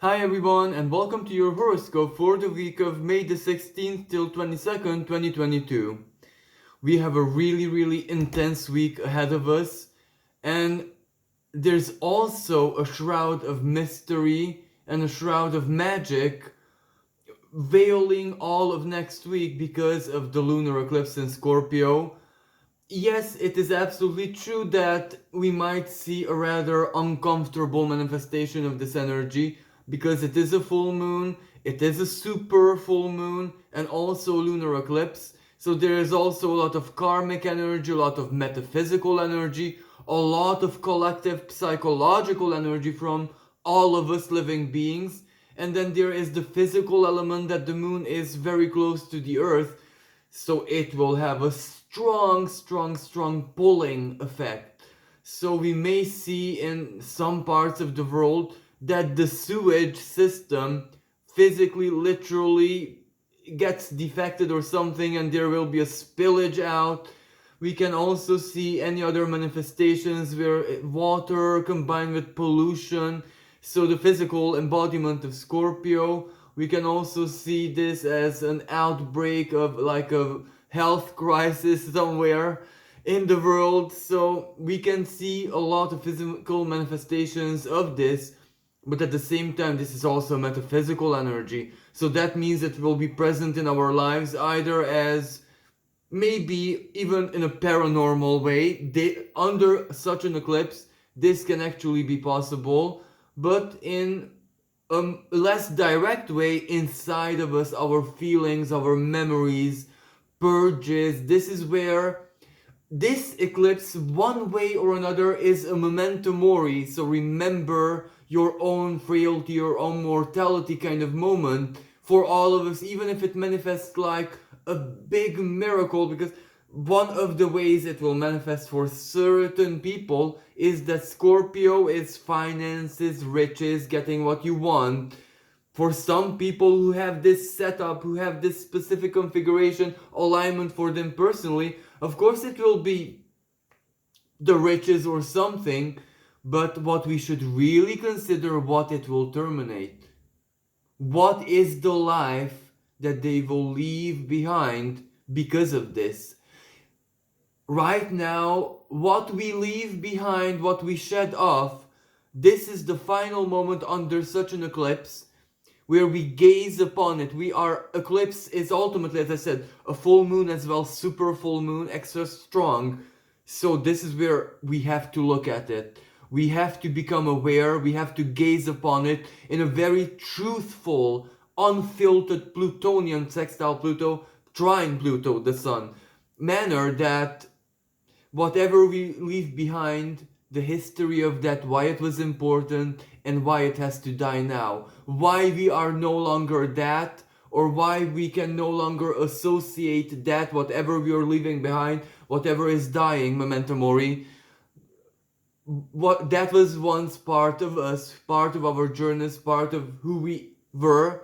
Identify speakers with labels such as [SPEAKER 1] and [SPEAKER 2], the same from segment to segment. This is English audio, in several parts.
[SPEAKER 1] Hi everyone and welcome to your horoscope for the week of May the 16th till 22nd, 2022. We have a really intense week ahead of us, and there's also a shroud of mystery and a shroud of magic veiling all of next week because of the lunar eclipse in Scorpio. Yes, it is absolutely true that we might see a rather uncomfortable manifestation of this energy because it is a full moon, it is a super full moon, and also lunar eclipse. So there is also a lot of karmic energy, a lot of metaphysical energy, a lot of collective psychological energy from all of us living beings. And then there is the physical element that the moon is very close to the earth, so it will have a strong pulling effect. So we may see in some parts of the world that the sewage system physically, literally gets defected or something, and there will be a spillage out. We can also see any other manifestations where water combined with pollution, so the physical embodiment of Scorpio. We can also see this as an outbreak of like a health crisis somewhere in the world. So we can see a lot of physical manifestations of this, but at the same time this is also metaphysical energy. So that means it will be present in our lives either as maybe even in a paranormal way. Under such an eclipse this can actually be possible, but in a less direct way inside of us, our feelings, our memories, purges. This is where this eclipse, one way or another, is a memento mori. So remember your own frailty, your own mortality kind of moment for all of us, even if it manifests like a big miracle. Because one of the ways it will manifest for certain people is that Scorpio is finances, riches, getting what you want. For some people who have this setup, who have this specific configuration, alignment for them personally, of course it will be the riches or something, but what we should really consider what it will terminate. What is the life that they will leave behind because of this? Right now, what we leave behind, what we shed off, this is the final moment under such an eclipse where we gaze upon it. Eclipse is ultimately, as I said, a full moon as well, super full moon, extra strong. So this is where we have to look at it. We have to become aware, we have to gaze upon it in a very truthful, unfiltered Plutonian sextile Pluto, trine Pluto, the sun, manner that whatever we leave behind, the history of that, why it was important and why it has to die now, why we are no longer that, or why we can no longer associate that, whatever we are leaving behind, whatever is dying, memento mori, what that was once part of us, part of our journeys, part of who we were,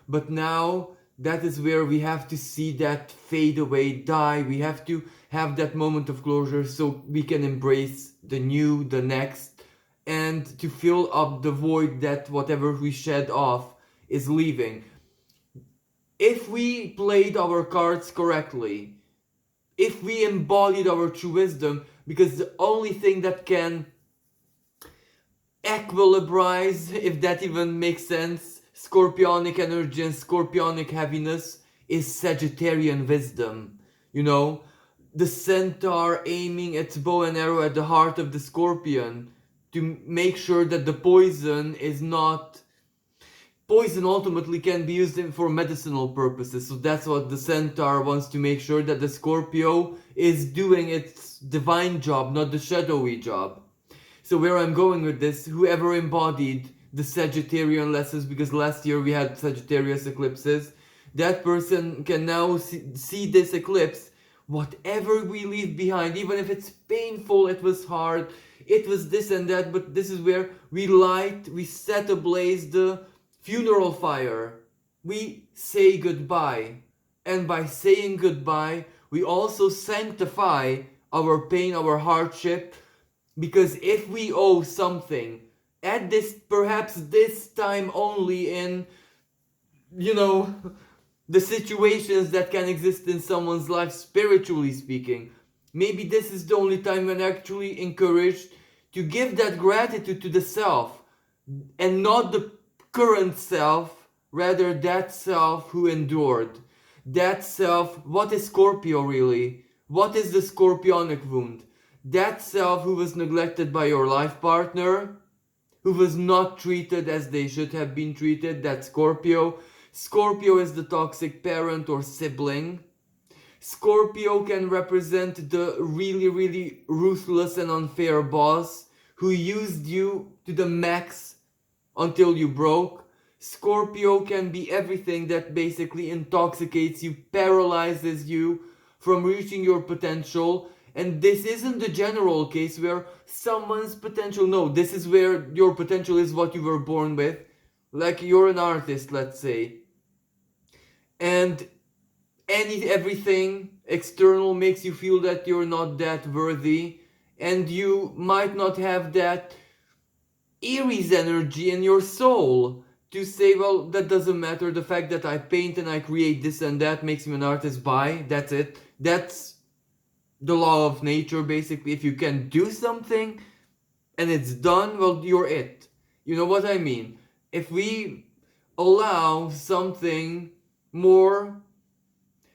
[SPEAKER 1] but now that is where we have to see that fade away, die. We have to have that moment of closure so we can embrace the new, the next, and to fill up the void that whatever we shed off is leaving. If we played our cards correctly, if we embodied our true wisdom, because the only thing that can equilibrize, if that even makes sense, scorpionic energy and scorpionic heaviness is Sagittarian wisdom. You know, the centaur aiming its bow and arrow at the heart of the scorpion to make sure that the poison is not. Poison ultimately can be used for medicinal purposes, so that's what the centaur wants to make sure, that the Scorpio is doing its divine job, not the shadowy job. So where I'm going with this, whoever embodied the Sagittarian lessons, because last year we had Sagittarius eclipses, that person can now see this eclipse, whatever we leave behind, even if it's painful, it was hard, it was this and that, but this is where we set ablaze the funeral fire. We say goodbye. And by saying goodbye, we also sanctify our pain, our hardship, because if we owe something at this, perhaps this time only in, you know, the situations that can exist in someone's life, spiritually speaking. Maybe this is the only time when actually encouraged to give that gratitude to the self, and not the current self, rather that self who endured. That self, what is Scorpio really? What is the scorpionic wound? That self who was neglected by your life partner, who was not treated as they should have been treated, that's Scorpio. Scorpio is the toxic parent or sibling. Scorpio can represent the really, really ruthless and unfair boss who used you to the max until you broke. Scorpio can be everything that basically intoxicates you, paralyzes you from reaching your potential. And this isn't the general case where someone's potential, no, this is where your potential is what you were born with. Like you're an artist, let's say, and everything external makes you feel that you're not that worthy, and you might not have that Aries energy in your soul to say, well, that doesn't matter, the fact that I paint and I create this and that makes me an artist. Bye, that's it. That's the law of nature, basically. If you can do something and it's done, well, you're it. You know what I mean? If we allow something more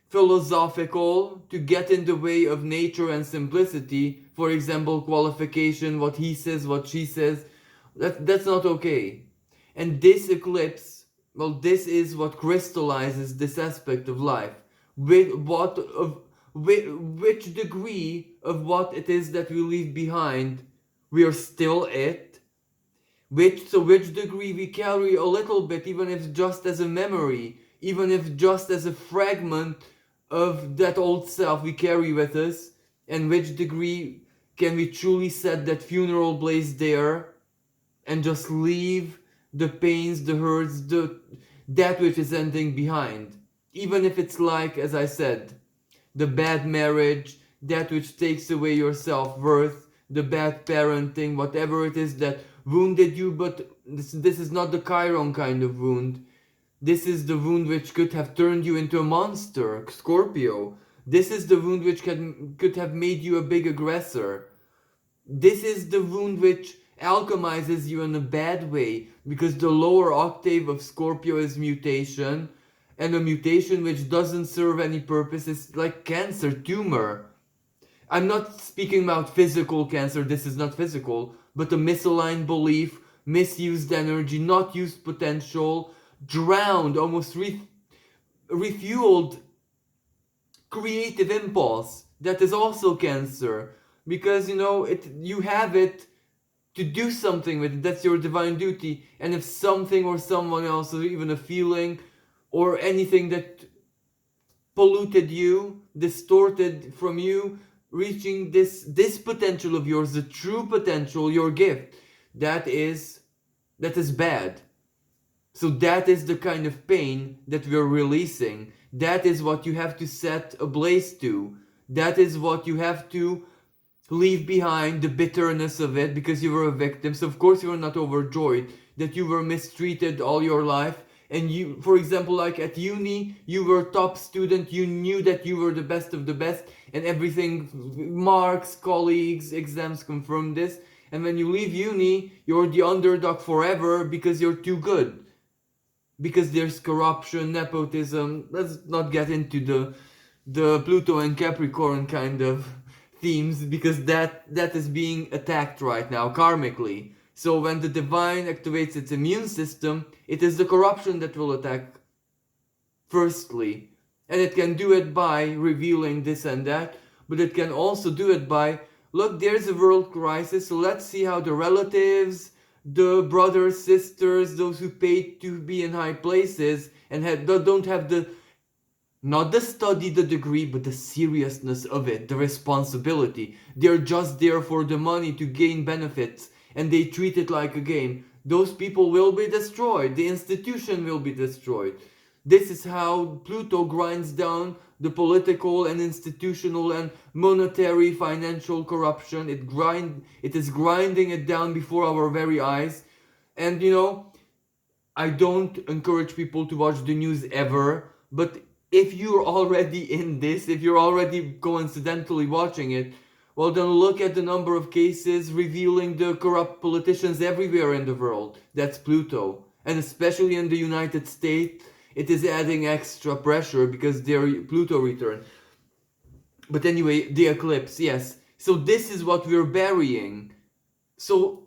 [SPEAKER 1] philosophical to get in the way of nature and simplicity, for example, qualification, what he says, what she says, that's not okay. And this eclipse, well, this is what crystallizes this aspect of life. With what of which degree of what it is that we leave behind, we are still it. Which degree we carry a little bit, even if just as a memory, even if just as a fragment of that old self we carry with us, and which degree can we truly set that funeral blaze there and just leave the pains, the hurts, that which is ending behind. Even if it's like, as I said, the bad marriage, that which takes away your self-worth, the bad parenting, whatever it is that wounded you, but this is not the Chiron kind of wound. This is the wound which could have turned you into a monster, Scorpio. This is the wound which could have made you a big aggressor. This is the wound which alchemizes you in a bad way, because the lower octave of Scorpio is mutation, and a mutation which doesn't serve any purpose is like cancer, tumor. I'm not speaking about physical cancer, this is not physical, but a misaligned belief, misused energy, not used potential, drowned, almost refueled creative impulse. That is also cancer, because you have it to do something with it. That's your divine duty. And if something or someone else, or even a feeling or anything that polluted you, distorted from you reaching this potential of yours, the true potential, your gift, that is bad. So that is the kind of pain that we're releasing. That is what you have to set ablaze to. That is what you have to leave behind, the bitterness of it, because you were a victim. So of course you are not overjoyed that you were mistreated all your life. And you, for example, like at uni, you were a top student, you knew that you were the best of the best, and everything, marks, colleagues, exams confirm this. And when you leave uni, you're the underdog forever because you're too good. Because there's corruption, nepotism. Let's not get into the Pluto and Capricorn kind of themes, because that is being attacked right now karmically. So when the divine activates its immune system, it is the corruption that will attack firstly. And it can do it by revealing this and that, but it can also do it by, look, there's a world crisis, so let's see how the relatives, the brothers, sisters, those who paid to be in high places and don't have not the study, the degree, but the seriousness of it, the responsibility. They're just there for the money to gain benefits, and they treat it like a game. Those people will be destroyed. The institution will be destroyed. This is how Pluto grinds down the political and institutional and monetary financial corruption. It is grinding it down before our very eyes. And I don't encourage people to watch the news ever, but if you're already in this, if you're already coincidentally watching it, well, then look at the number of cases revealing the corrupt politicians everywhere in the world. That's Pluto. And especially in the United States, it is adding extra pressure because their Pluto return. But anyway, the eclipse, yes. So this is what we're burying. So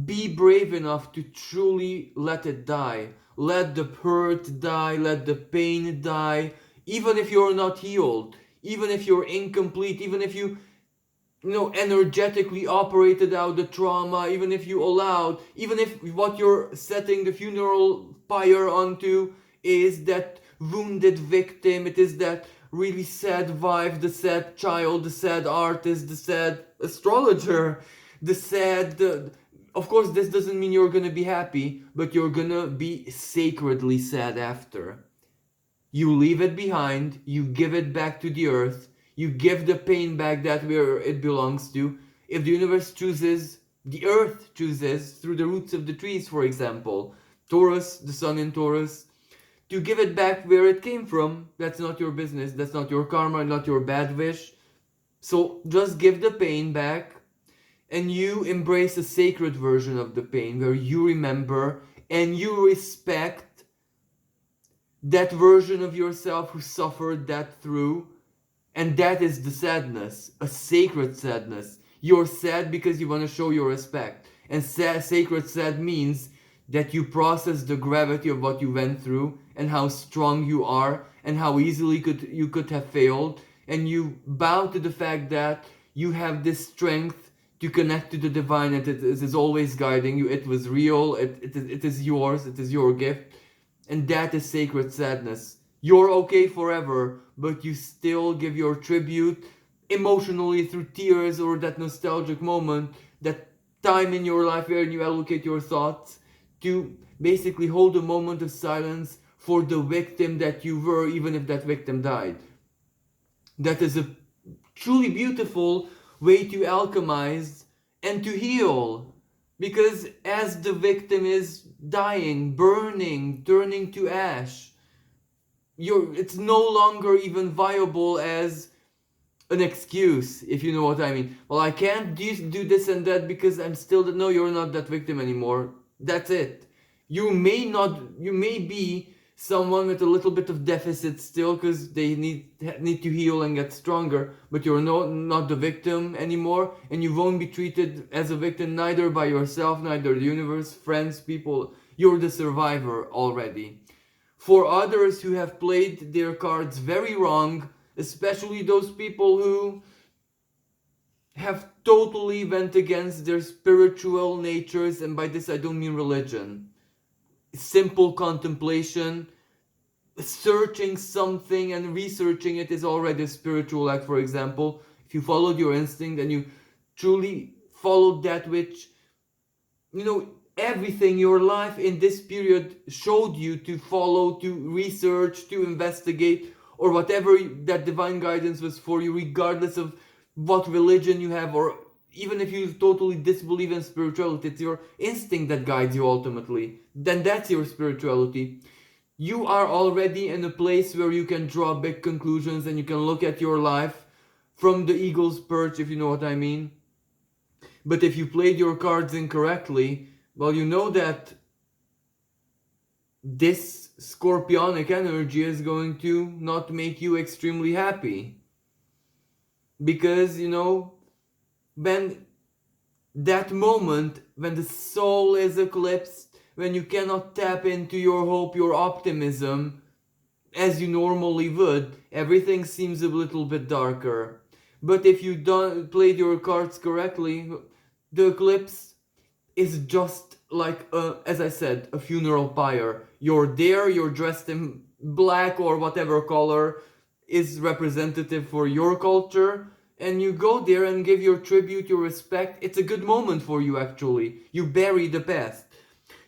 [SPEAKER 1] be brave enough to truly let it die. Let the hurt die, let the pain die, even if you're not healed, even if you're incomplete, even if you energetically operated out the trauma, even if you allowed, even if what you're setting the funeral pyre onto is that wounded victim, it is that really sad wife, the sad child, the sad artist, the sad astrologer, the sad. Of course, this doesn't mean you're gonna be happy, but you're gonna be sacredly sad after. You leave it behind, you give it back to the earth, you give the pain back that where it belongs to. If the universe chooses, the earth chooses, through the roots of the trees, for example, Taurus, the sun in Taurus, to give it back where it came from, that's not your business, that's not your karma, not your bad wish. So just give the pain back, and you embrace a sacred version of the pain where you remember and you respect that version of yourself who suffered that through. And that is the sadness, a sacred sadness. You're sad because you want to show your respect. And sacred sad means that you process the gravity of what you went through and how strong you are and how easily you could have failed. And you bow to the fact that you have this strength to connect to the divine, and it is always guiding you. It was real, it is yours, it is your gift. And that is sacred sadness. You're okay forever, but you still give your tribute emotionally through tears or that nostalgic moment, that time in your life where you allocate your thoughts to basically hold a moment of silence for the victim that you were, even if that victim died. That is a truly beautiful way to alchemize and to heal. Because as the victim is dying, burning, turning to ash, it's no longer even viable as an excuse, if you know what I mean. Well, I can't do this and that because I'm still no, you're not that victim anymore. That's it. You may be someone with a little bit of deficit still because they need to heal and get stronger, but you're not the victim anymore, and you won't be treated as a victim neither by yourself, neither the universe, friends, people. You're the survivor already. For others who have played their cards very wrong, especially those people who have totally went against their spiritual natures, and by this I don't mean religion, simple contemplation, searching something and researching it is already a spiritual act. For example, if you followed your instinct and you truly followed that which, everything your life in this period showed you to follow, to research, to investigate, or whatever that divine guidance was for you, regardless of what religion you have, or even if you totally disbelieve in spirituality, it's your instinct that guides you ultimately. Then that's your spirituality. You are already in a place where you can draw big conclusions and you can look at your life from the eagle's perch, if you know what I mean. But if you played your cards incorrectly, well, you know that this scorpionic energy is going to not make you extremely happy. Because, when that moment, when the soul is eclipsed, when you cannot tap into your hope, your optimism, as you normally would, everything seems a little bit darker. But if you played your cards correctly, the eclipse is just like, as I said, a funeral pyre. You're there, you're dressed in black or whatever color is representative for your culture, and you go there and give your tribute, your respect. It's a good moment for you, actually. You bury the past.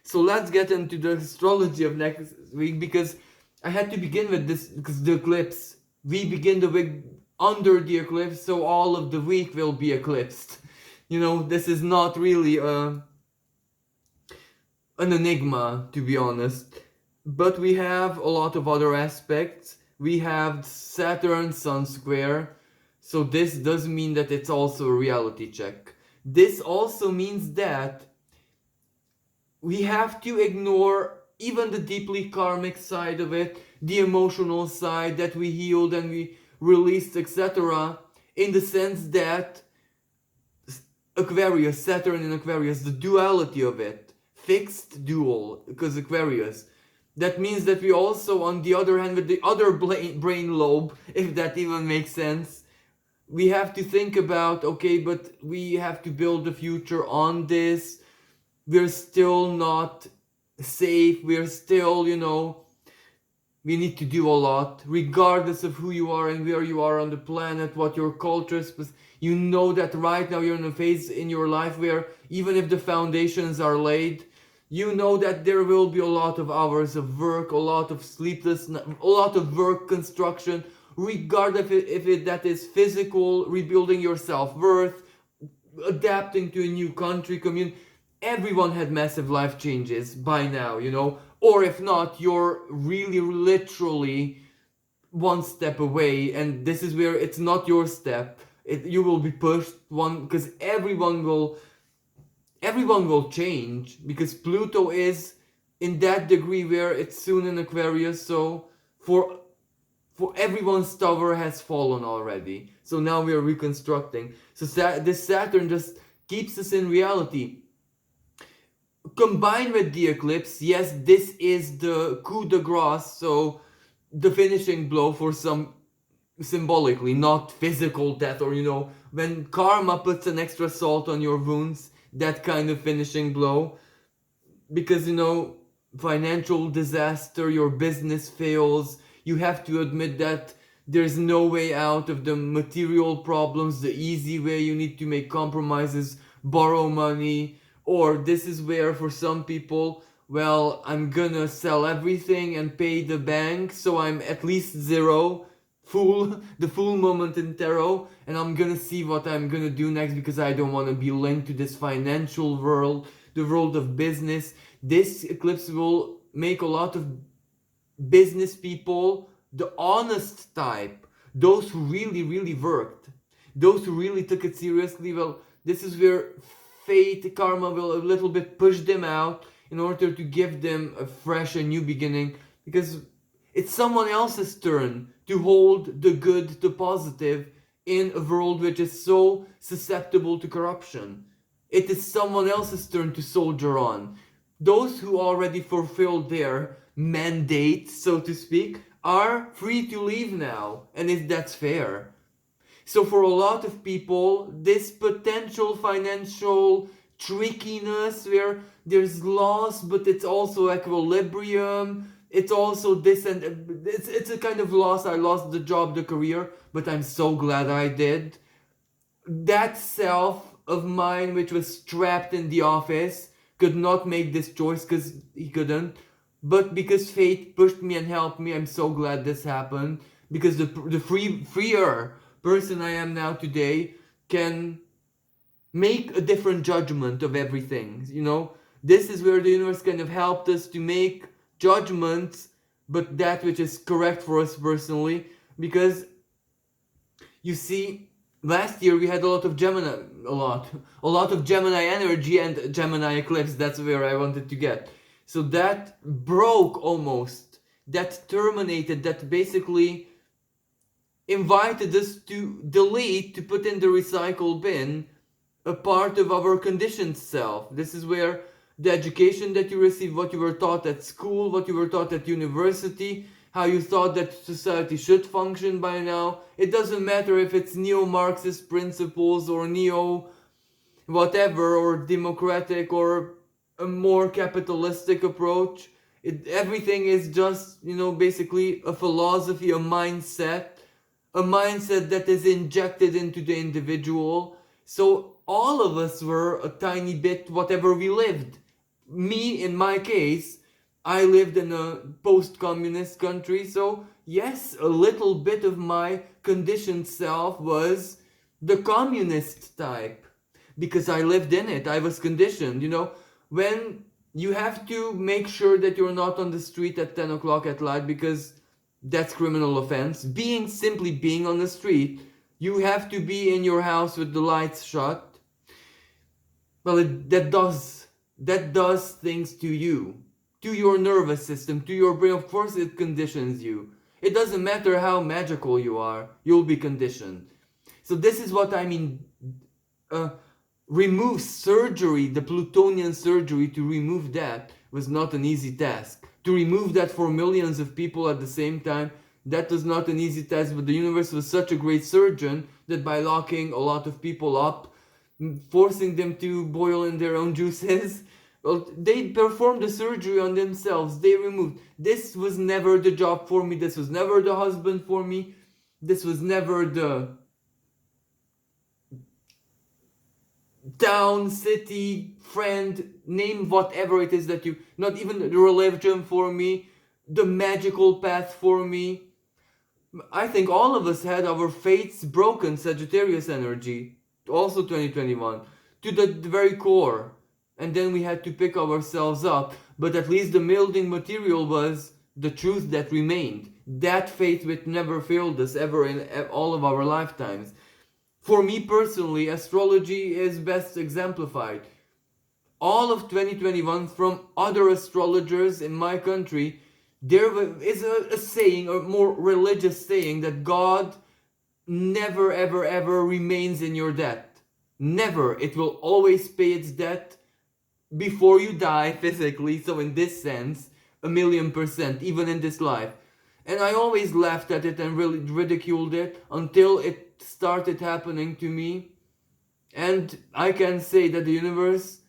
[SPEAKER 1] So let's get into the astrology of next week, because I had to begin with this because the eclipse. We begin the week under the eclipse, so all of the week will be eclipsed. This is not really a an enigma, to be honest. But we have a lot of other aspects. We have Saturn Sun square, so this does mean that it's also a reality check. This also means that we have to ignore even the deeply karmic side of it, the emotional side that we healed and we released, etc. In the sense that Aquarius, Saturn in Aquarius, the duality of it, fixed dual, because Aquarius. That means that we also, on the other hand, with the other brain lobe, if that even makes sense, we have to think about, okay, but we have to build the future on this. We're still not safe. We're still, we need to do a lot, regardless of who you are and where you are on the planet, what your culture is. You know that right now you're in a phase in your life where even if the foundations are laid, you know that there will be a lot of hours of work, a lot of sleeplessness, a lot of work construction, regardless if that is physical, rebuilding your self-worth, adapting to a new country, community. Everyone had massive life changes by now, or if not, you're really literally one step away, and this is where it's not your step. You will be pushed one, because everyone will change, because Pluto is in that degree where it's soon in Aquarius. So for everyone's tower has fallen already, so now we are reconstructing. So this Saturn just keeps us in reality. Combined with the eclipse, yes, this is the coup de grace, so the finishing blow for some, symbolically, not physical death, or when karma puts an extra salt on your wounds, that kind of finishing blow. Because financial disaster, your business fails, you have to admit that there's no way out of the material problems, the easy way. You need to make compromises, borrow money. Or this is where, for some people, well, I'm gonna sell everything and pay the bank, so I'm at least zero, the full moment in tarot, and I'm gonna see what I'm gonna do next, because I don't want to be linked to this financial world, the world of business. This eclipse will make a lot of business people, the honest type, those who really, really worked, those who really took it seriously, well, this is where fate, karma will a little bit push them out in order to give them a fresh and new beginning, because it's someone else's turn to hold the good, the positive, in a world which is so susceptible to corruption. It is someone else's turn to soldier on. Those who already fulfilled their mandate, so to speak, are free to leave now, and that's fair. So for a lot of people, this potential financial trickiness where there's loss, but it's also equilibrium, it's also this, and it's a kind of loss. I lost the job, the career, but I'm so glad I did. That self of mine, which was trapped in the office, could not make this choice because he couldn't. But because fate pushed me and helped me, I'm so glad this happened. Because the freer person I am now today can make a different judgment of everything. This is where the universe kind of helped us to make judgments, but that which is correct for us personally. Because you see, last year we had a lot of Gemini energy and Gemini eclipse. That's where I wanted to get. So that broke almost, that terminated, that basically invited us to delete, to put in the recycle bin, a part of our conditioned self. This is where the education that you receive, what you were taught at school, what you were taught at university, how you thought that society should function by now. It doesn't matter if it's neo-Marxist principles or neo-whatever, or democratic, or a more capitalistic approach. Everything is just, basically a philosophy, a mindset that is injected into the individual. So all of us were a tiny bit whatever we lived. Me, in my case, I lived in a post-communist country, so yes, a little bit of my conditioned self was the communist type, because I lived in it. I was conditioned, when you have to make sure that you're not on the street at 10 o'clock at night, because that's criminal offense. Simply being on the street, you have to be in your house with the lights shut. Well, that does things to you, to your nervous system, to your brain. Of course, it conditions you. It doesn't matter how magical you are, you'll be conditioned. So this is what I mean. Uh, remove surgery, the Plutonian surgery, to remove that was not an easy task. To remove that for millions of people at the same time, that was not an easy task, but the universe was such a great surgeon that by locking a lot of people up, forcing them to boil in their own juices, well, they performed the surgery on themselves. They removed. This was never the job for me. This was never the husband for me. This was never the town, city, friend, name whatever it is that you, not even the religion for me, the magical path for me. I think all of us had our fates broken, Sagittarius energy, also 2021, to the very core. And then we had to pick ourselves up, but at least the molding material was the truth that remained. That faith which never failed us ever in all of our lifetimes. For me personally, astrology is best exemplified. All of 2021, from other astrologers in my country, there is a saying, a more religious saying, that God never ever ever remains in your debt. Never. It will always pay its debt before you die physically. So in this sense, 1,000,000%, even in this life. And I always laughed at it and really ridiculed it until it started happening to me. And I can say that the universe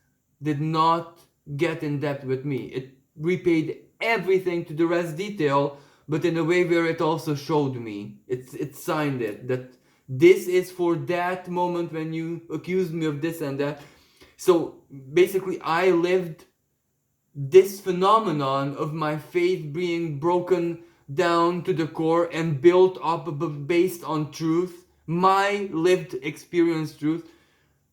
[SPEAKER 1] did not get in debt with me. It repaid everything to the rest detail, but in a way where it also showed me. It signed it, that this is for that moment when you accused me of this and that. So basically I lived this phenomenon of my faith being broken down to the core and built up based on truth, my lived experience truth.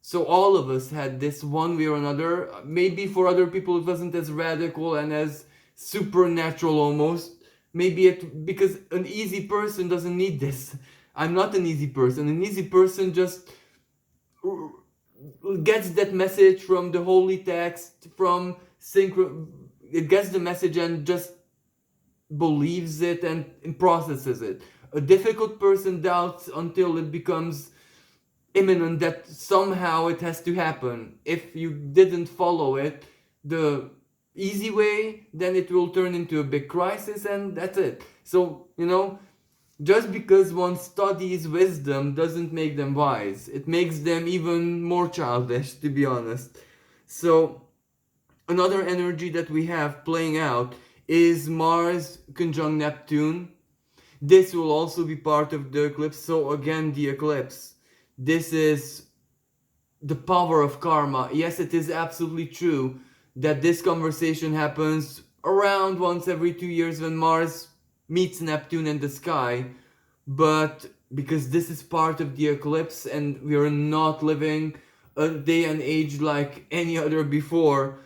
[SPEAKER 1] So all of us had this one way or another. Maybe for other people it wasn't as radical and as supernatural almost. Maybe it, because an easy person doesn't need this. I'm not an easy person. An easy person just gets that message from the holy text, from it gets the message and just believes it and processes it. A difficult person doubts until it becomes imminent that somehow it has to happen. If you didn't follow it the easy way, then it will turn into a big crisis, and that's it. So, just because one studies wisdom doesn't make them wise. It makes them even more childish, to be honest. So, another energy that we have playing out is Mars conjunct Neptune. This will also be part of the eclipse. So again, the eclipse. This is the power of karma. Yes, it is absolutely true that this conversation happens around once every 2 years when Mars meets Neptune in the sky. But because this is part of the eclipse and we are not living a day and age like any other before,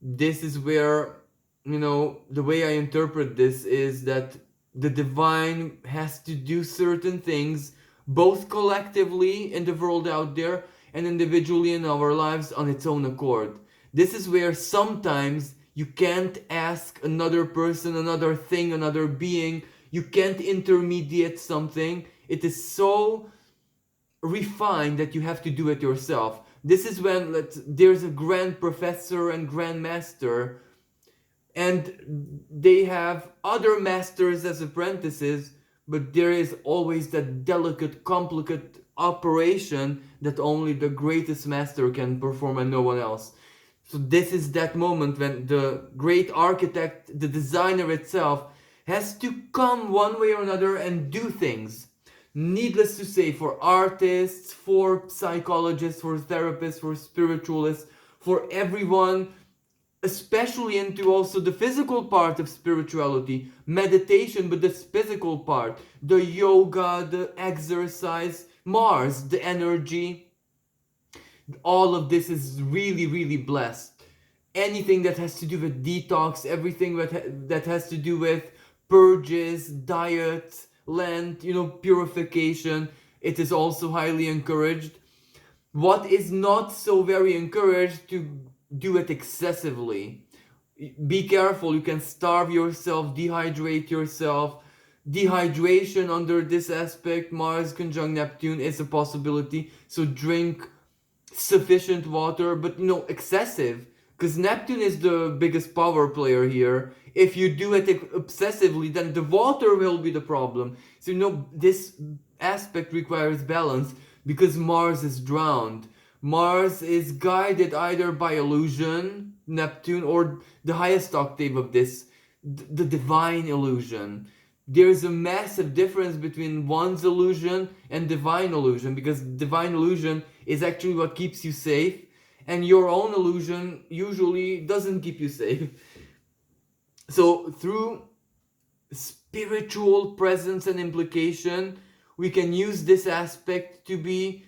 [SPEAKER 1] this is where, the way I interpret this is that the divine has to do certain things, both collectively in the world out there and individually in our lives on its own accord. This is where sometimes you can't ask another person, another thing, another being. You can't intermediate something. It is so refined that you have to do it yourself. This is when there's a grand professor and grand master, and they have other masters as apprentices, but there is always that delicate, complicated operation that only the greatest master can perform and no one else. So this is that moment when the great architect, the designer itself, has to come one way or another and do things. Needless to say, for artists, for psychologists, for therapists, for spiritualists, for everyone, especially into also the physical part of spirituality, meditation, but the physical part, the yoga, the exercise, Mars, the energy, all of this is really, really blessed. anything that has to do with detox, everything that has to do with purges, diet, Lent, purification, it is also highly encouraged. What is not so very encouraged to do it excessively. Be careful, you can starve yourself, dehydrate yourself. Dehydration under this aspect, Mars conjunct Neptune, is a possibility. So drink sufficient water, but excessive, because Neptune is the biggest power player here. If you do it obsessively, then the water will be the problem. So this aspect requires balance, because Mars is drowned. Mars is guided either by illusion, Neptune, or the highest octave of this, the divine illusion. There's a massive difference between one's illusion and divine illusion, because divine illusion is actually what keeps you safe, and your own illusion usually doesn't keep you safe. So through spiritual presence and implication, we can use this aspect to be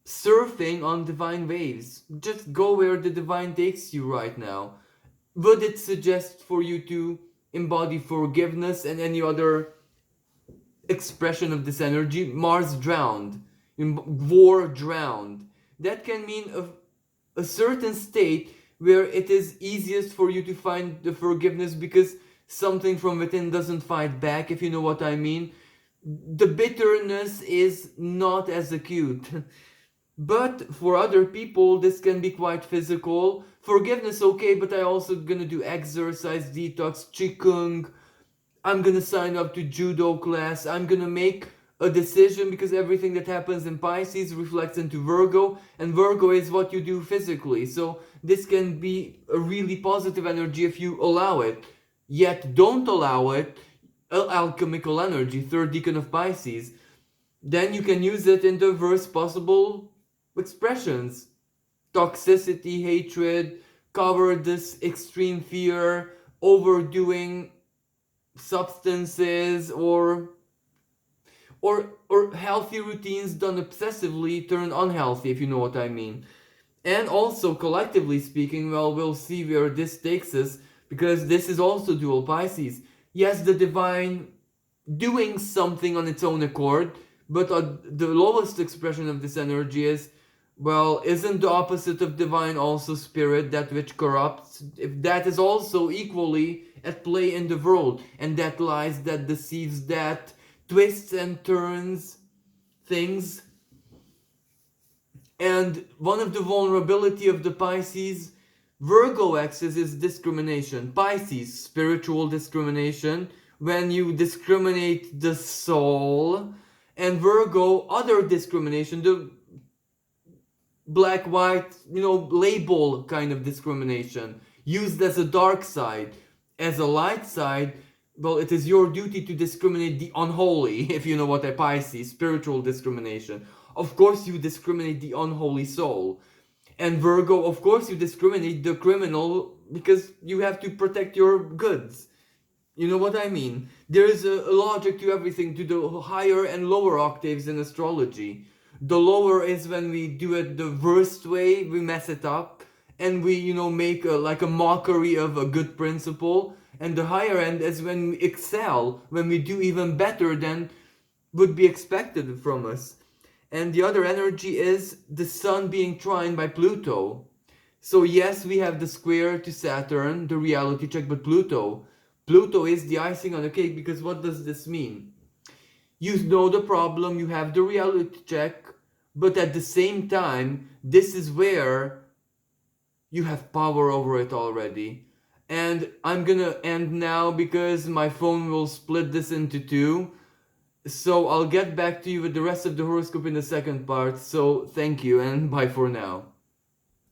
[SPEAKER 1] surfing on divine waves. Just go where the divine takes you right now. Would it suggest for you to embody forgiveness and any other expression of this energy? Mars drowned, war drowned. That can mean a certain state where it is easiest for you to find the forgiveness because something from within doesn't fight back, if you know what I mean. The bitterness is not as acute. But for other people, this can be quite physical. Forgiveness, okay, but I also gonna do exercise, detox, qigong. I'm gonna sign up to judo class. I'm gonna make a decision, because everything that happens in Pisces reflects into Virgo, and Virgo is what you do physically. So this can be a really positive energy if you allow it. Yet don't allow it, alchemical energy, third decan of Pisces. Then you can use it in diverse possible expressions. Toxicity, hatred, cowardice, extreme fear, overdoing substances, or healthy routines done obsessively turn unhealthy, if you know what I mean. And also, collectively speaking, well, we'll see where this takes us, because this is also dual Pisces. Yes, the divine doing something on its own accord, but the lowest expression of this energy is, well, isn't the opposite of divine also spirit, that which corrupts? If that is also equally at play in the world, and that lies, that deceives, that twists and turns things. And one of the vulnerability of the Pisces Virgo axis is discrimination. Pisces, spiritual discrimination, when you discriminate the soul, and Virgo, other discrimination, the black white label kind of discrimination, used as a dark side. As a light side, well, it is your duty to discriminate the unholy, if you know what a Pisces, spiritual discrimination. Of course you discriminate the unholy soul. And Virgo, of course you discriminate the criminal, because you have to protect your goods. You know what I mean? There is a logic to everything, to the higher and lower octaves in astrology. The lower is when we do it the worst way, we mess it up, and we, make like a mockery of a good principle. And the higher end is when we excel, when we do even better than would be expected from us. And the other energy is the sun being trined by Pluto. So yes, we have the square to Saturn, the reality check, but Pluto is the icing on the cake, because what does this mean? You know the problem, you have the reality check, but at the same time, this is where you have power over it already. And I'm gonna end now, because my phone will split this into two. So I'll get back to you with the rest of the horoscope in the second part. So thank you, and bye for now.